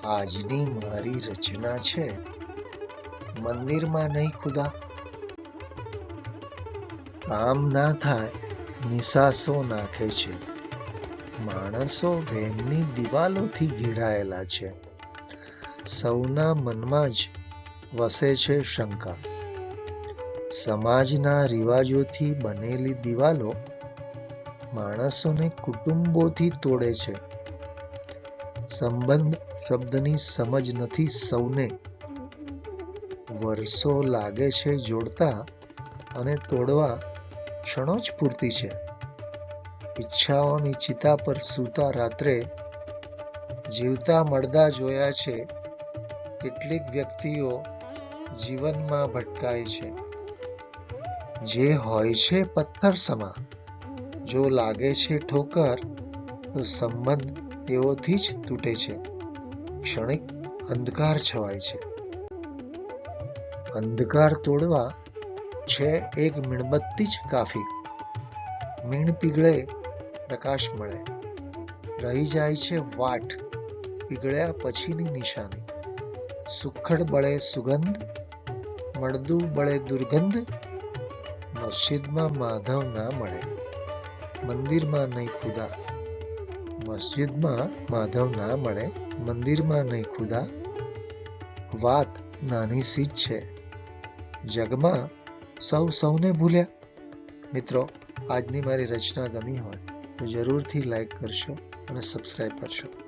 આજની મારી રચના છે મંદિરમાં નહીં ખુદા. કામ ના થાય નિસાસો નાખે છે. માણસો વહેમની દિવાલોથી ઘેરાયેલા છે. સૌના મનમાં જ વસે છે શંકા. સમાજના રિવાજોથી બનેલી દિવાલો માણસોને કુટુંબોથી તોડે છે. સંબંધ શબ્દની સમજ નથી સૌને. વર્ષો લાગે છે જોડતા અને તોડવા ક્ષણો જ પૂરતી છે. ઈચ્છાઓની ચિતા પર સૂતા રાત્રે જીવતા મળદા જોયા છે. કેટલીક વ્યક્તિઓ જીવનમાં ભટકાય છે. જે હોય છે પથ્થર સમા, જો લાગે છે ઠોકર તો સંબંધ તેઓથી જ તૂટે છે. ક્ષણિક અંધકાર છવાય છે. અંધકાર તોડવા છે એક મીણબત્તી જ કાફી. મીણ પીગળે પ્રકાશ મળે. રહી જાય છે વાટ પીગળ્યા પછીની નિશાની. સુખડ બળે સુગંધ, મળદું બળે દુર્ગંધ. મસ્જિદમાં માધવ ના મળે, મંદિરમાં નહીં ખુદા. મસ્જિદમાં માધવ ના મળે, મંદિરમાં નહીં ખુદા. વાત નાની સી જ છે, જગમાં સૌ સૌને ભૂલ્યા. મિત્રો, આજની મારી રચના ગમી હોય તો જરૂરથી લાઈક કરશો અને સબસ્ક્રાઈબ કરશો.